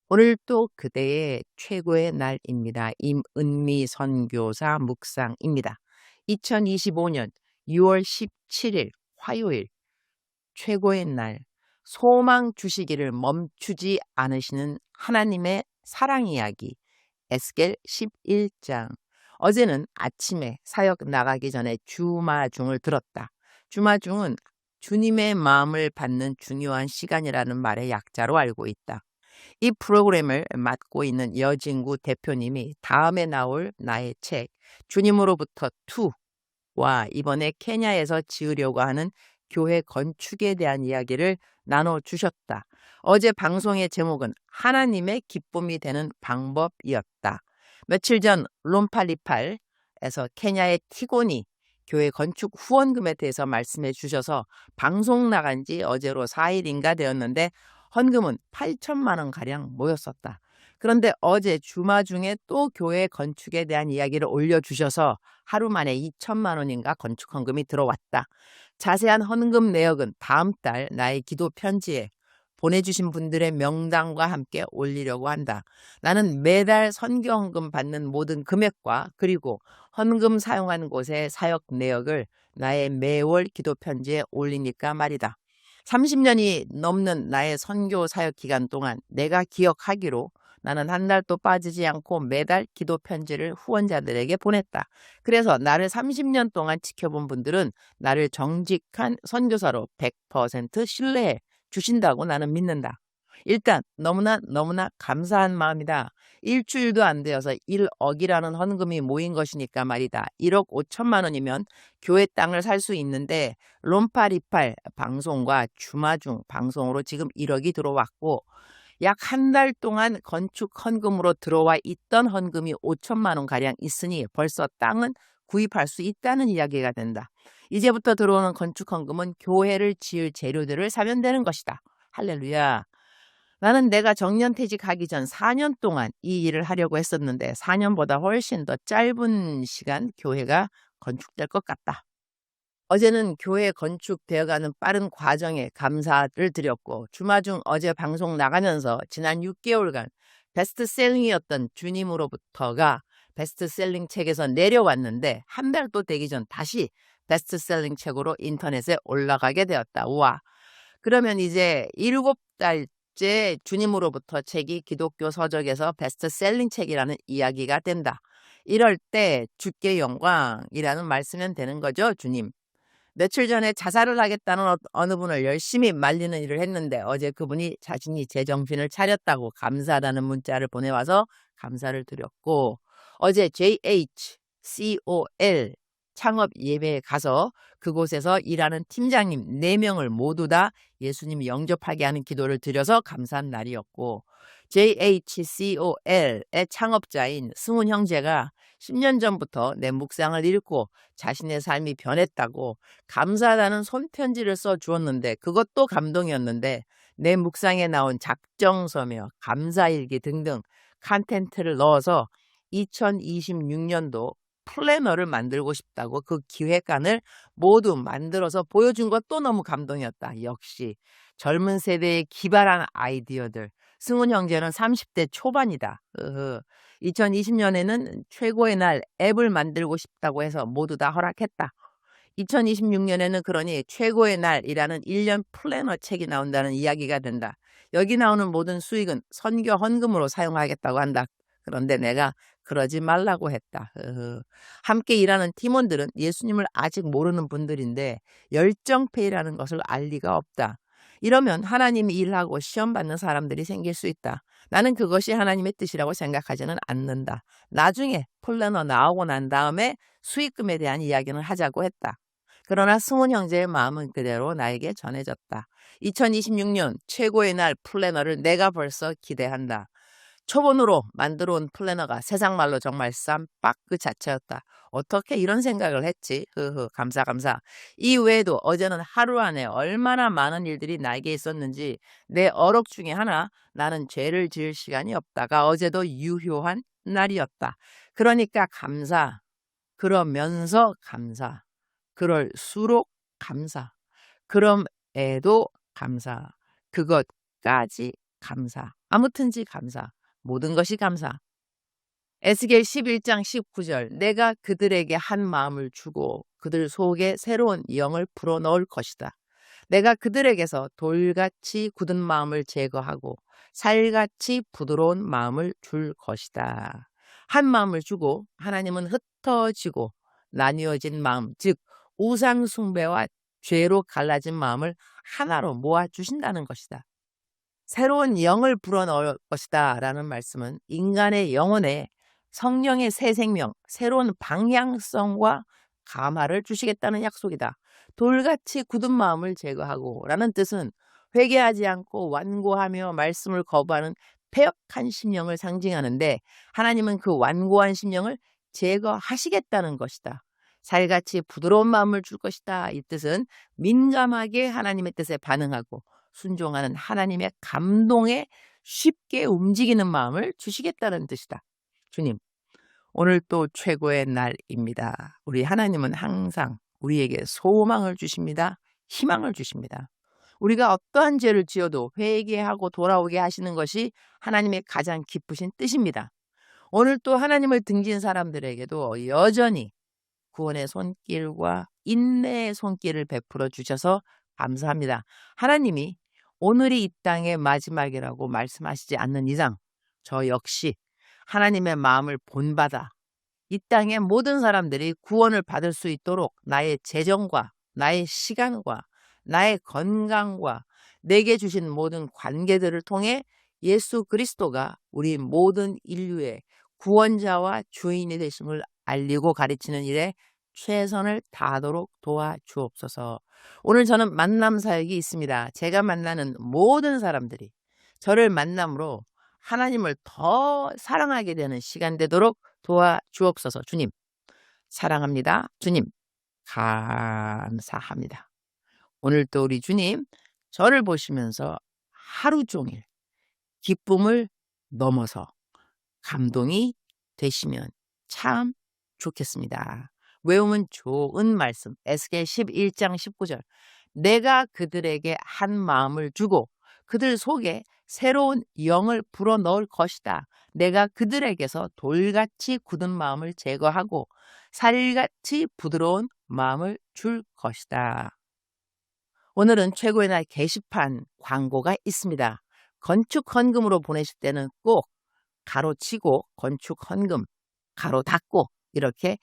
오늘 또 그대의 최고의 날입니다. 임은미 선교사 묵상입니다. 2025년 6월 17일 화요일 최고의 날, 소망 주시기를 멈추지 않으시는 하나님의 사랑 이야기, 에스겔 11장. 어제는 아침에 사역 나가기 전에 주마중을 들었다. 주마중은 주님의 마음을 받는 중요한 시간이라는 말의 약자로 알고 있다. 이 프로그램을 맡고 있는 여진구 대표님이 다음에 나올 나의 책 주님으로부터 투와 이번에 케냐에서 지으려고 하는 교회 건축에 대한 이야기를 나눠주셨다. 어제 방송의 제목은 하나님의 기쁨이 되는 방법이었다. 며칠 전 롬팔리팔에서 케냐의 티고니 교회 건축 후원금에 대해서 말씀해 주셔서 방송 나간 지 어제로 4일인가 되었는데 헌금은 8천만 원가량 모였었다. 그런데 어제 주마 중에 또 교회 건축에 대한 이야기를 올려주셔서 하루 만에 2천만 원인가 건축 헌금이 들어왔다. 자세한 헌금 내역은 다음 달 나의 기도 편지에 보내주신 분들의 명단과 함께 올리려고 한다. 나는 매달 선교 헌금 받는 모든 금액과 그리고 헌금 사용한 곳의 사역 내역을 나의 매월 기도 편지에 올리니까 말이다. 30년이 넘는 나의 선교 사역 기간 동안 내가 기억하기로 나는 한 달도 빠지지 않고 매달 기도 편지를 후원자들에게 보냈다. 그래서 나를 30년 동안 지켜본 분들은 나를 정직한 선교사로 100% 신뢰해 주신다고 나는 믿는다. 일단 너무나 감사한 마음이다. 일주일도 안 되어서 1억이라는 헌금이 모인 것이니까 말이다. 1억 5천만 원이면 교회 땅을 살 수 있는데 롬파리팔 방송과 주마중 방송으로 지금 1억이 들어왔고 약 한 달 동안 건축 헌금으로 들어와 있던 헌금이 5천만 원가량 있으니 벌써 땅은 구입할 수 있다는 이야기가 된다. 이제부터 들어오는 건축 헌금은 교회를 지을 재료들을 사면 되는 것이다. 할렐루야. 나는 내가 정년퇴직하기 전 4년 동안 이 일을 하려고 했었는데 4년보다 훨씬 더 짧은 시간 교회가 건축될 것 같다. 어제는 교회 건축되어가는 빠른 과정에 감사를 드렸고 주마중 어제 방송 나가면서 지난 6개월간 베스트셀링이었던 주님으로부터가 베스트셀링 책에서 내려왔는데 한 달도 되기 전 다시 베스트셀링 책으로 인터넷에 올라가게 되었다. 우와. 그러면 이제 7달째 주님으로부터 책이 기독교 서적에서 베스트셀링 책이라는 이야기가 된다. 이럴 때 주께 영광이라는 말쓰면 되는 거죠, 주님. 며칠 전에 자살을 하겠다는 어느 분을 열심히 말리는 일을 했는데 어제 그분이 자신이 제정신을 차렸다고 감사하다는 문자를 보내와서 감사를 드렸고 어제 JHCOL 창업 예배에 가서 그곳에서 일하는 팀장님 4명을 모두 다 예수님 영접하게 하는 기도를 드려서 감사한 날이었고 JHCOL의 창업자인 승훈 형제가 10년 전부터 내 묵상을 읽고 자신의 삶이 변했다고 감사하다는 손편지를 써주었는데 그것도 감동이었는데 내 묵상에 나온 작정서며 감사일기 등등 컨텐츠를 넣어서 2026년도 플래너를 만들고 싶다고 그 기획안을 모두 만들어서 보여준 것도 너무 감동이었다. 역시 젊은 세대의 기발한 아이디어들. 승훈 형제는 30대 초반이다. 2020년에는 최고의 날 앱을 만들고 싶다고 해서 모두 다 허락했다. 2026년에는 그러니 최고의 날이라는 1년 플래너 책이 나온다는 이야기가 된다. 여기 나오는 모든 수익은 선교 헌금으로 사용하겠다고 한다. 그런데 내가 그러지 말라고 했다. 함께 일하는 팀원들은 예수님을 아직 모르는 분들인데 열정페이라는 것을 알 리가 없다. 이러면 하나님이 일하고 시험받는 사람들이 생길 수 있다. 나는 그것이 하나님의 뜻이라고 생각하지는 않는다. 나중에 플래너 나오고 난 다음에 수익금에 대한 이야기는 하자고 했다. 그러나 승훈 형제의 마음은 그대로 나에게 전해졌다. 2026년 최고의 날 플래너를 내가 벌써 기대한다. 초본으로 만들어 온 플래너가 세상 말로 정말 쌈박 그 자체였다. 어떻게 이런 생각을 했지? 감사. 이 외에도 어제는 하루 안에 얼마나 많은 일들이 나에게 있었는지 내 어록 중에 하나 나는 죄를 지을 시간이 없다가 어제도 유효한 날이었다. 그러니까 감사. 그러면서 감사. 그럴수록 감사. 그럼에도 감사. 그것까지 감사. 아무튼지 감사. 모든 것이 감사. 에스겔 11장 19절 내가 그들에게 한 마음을 주고 그들 속에 새로운 영을 불어넣을 것이다. 내가 그들에게서 돌같이 굳은 마음을 제거하고 살같이 부드러운 마음을 줄 것이다. 한 마음을 주고 하나님은 흩어지고 나뉘어진 마음, 즉 우상 숭배와 죄로 갈라진 마음을 하나로 모아주신다는 것이다. 새로운 영을 불어넣을 것이다 라는 말씀은 인간의 영혼에 성령의 새 생명, 새로운 방향성과 감화를 주시겠다는 약속이다. 돌같이 굳은 마음을 제거하고 라는 뜻은 회개하지 않고 완고하며 말씀을 거부하는 패역한 심령을 상징하는데 하나님은 그 완고한 심령을 제거하시겠다는 것이다. 살같이 부드러운 마음을 줄 것이다. 이 뜻은 민감하게 하나님의 뜻에 반응하고 순종하는 하나님의 감동에 쉽게 움직이는 마음을 주시겠다는 뜻이다. 주님, 오늘 또 최고의 날입니다. 우리 하나님은 항상 우리에게 소망을 주십니다. 희망을 주십니다. 우리가 어떠한 죄를 지어도 회개하고 돌아오게 하시는 것이 하나님의 가장 기쁘신 뜻입니다. 오늘 또 하나님을 등진 사람들에게도 여전히 구원의 손길과 인내의 손길을 베풀어 주셔서 감사합니다. 하나님이 오늘이 이 땅의 마지막이라고 말씀하시지 않는 이상 저 역시 하나님의 마음을 본받아 이 땅의 모든 사람들이 구원을 받을 수 있도록 나의 재정과 나의 시간과 나의 건강과 내게 주신 모든 관계들을 통해 예수 그리스도가 우리 모든 인류의 구원자와 주인이 되심을 알리고 가르치는 일에 최선을 다하도록 도와주옵소서. 오늘 저는 만남 사역이 있습니다. 제가 만나는 모든 사람들이 저를 만남으로 하나님을 더 사랑하게 되는 시간 되도록 도와주옵소서. 주님, 사랑합니다. 주님, 감사합니다. 오늘 또 우리 주님, 저를 보시면서 하루 종일 기쁨을 넘어서 감동이 되시면 참 좋겠습니다. 외우면 좋은 말씀, 에스겔 11장 19절 내가 그들에게 한 마음을 주고 그들 속에 새로운 영을 불어넣을 것이다. 내가 그들에게서 돌같이 굳은 마음을 제거하고 살같이 부드러운 마음을 줄 것이다. 오늘은 최고의 날 게시판 광고가 있습니다. 건축 헌금으로 보내실 때는 꼭 가로치고 건축 헌금, 가로 닫고 이렇게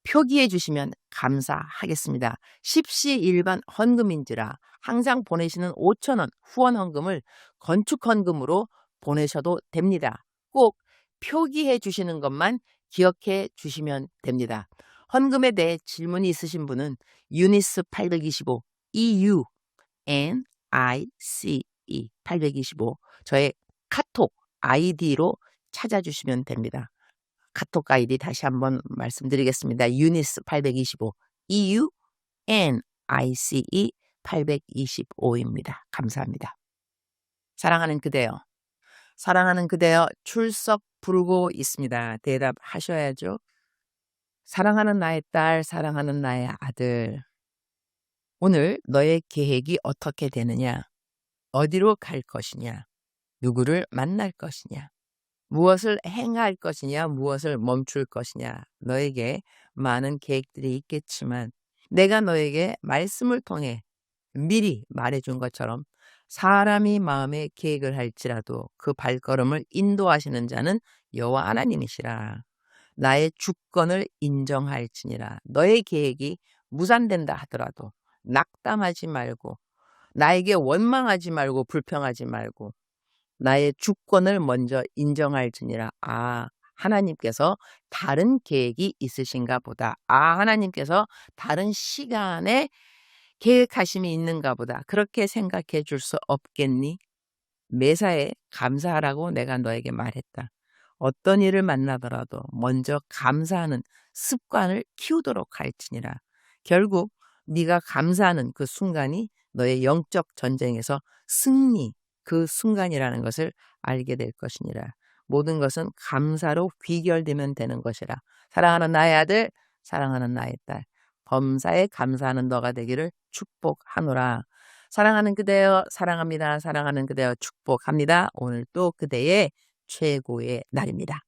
표기해 주시면 감사하겠습니다. 십시 일반 헌금인지라 항상 보내시는 5,000원 후원 헌금을 건축 헌금으로 보내셔도 됩니다. 꼭 표기해 주시는 것만 기억해 주시면 됩니다. 헌금에 대해 질문이 있으신 분은 유니스 825 EUNICE 825 저의 카톡 아이디로 찾아주시면 됩니다. 카톡 아이디 다시 한번 말씀드리겠습니다. 유니스 825 EUNICE 825입니다. 감사합니다. 사랑하는 그대여, 사랑하는 그대여 출석 부르고 있습니다. 대답하셔야죠. 사랑하는 나의 딸, 사랑하는 나의 아들, 오늘 너의 계획이 어떻게 되느냐? 어디로 갈 것이냐? 누구를 만날 것이냐? 무엇을 행할 것이냐? 무엇을 멈출 것이냐? 너에게 많은 계획들이 있겠지만 내가 너에게 말씀을 통해 미리 말해준 것처럼 사람이 마음에 계획을 할지라도 그 발걸음을 인도하시는 자는 여호와 하나님이시라. 나의 주권을 인정할지니라. 너의 계획이 무산된다 하더라도 낙담하지 말고 나에게 원망하지 말고 불평하지 말고 나의 주권을 먼저 인정할지니라. 아, 하나님께서 다른 계획이 있으신가 보다. 아, 하나님께서 다른 시간에 계획하심이 있는가 보다. 그렇게 생각해 줄 수 없겠니? 매사에 감사하라고 내가 너에게 말했다. 어떤 일을 만나더라도 먼저 감사하는 습관을 키우도록 할지니라. 결국 네가 감사하는 그 순간이 너의 영적 전쟁에서 승리, 그 순간이라는 것을 알게 될 것이니라. 모든 것은 감사로 귀결되면 되는 것이라. 사랑하는 나의 아들, 사랑하는 나의 딸, 범사에 감사하는 너가 되기를 축복하노라. 사랑하는 그대여 사랑합니다. 사랑하는 그대여 축복합니다. 오늘 또 그대의 최고의 날입니다.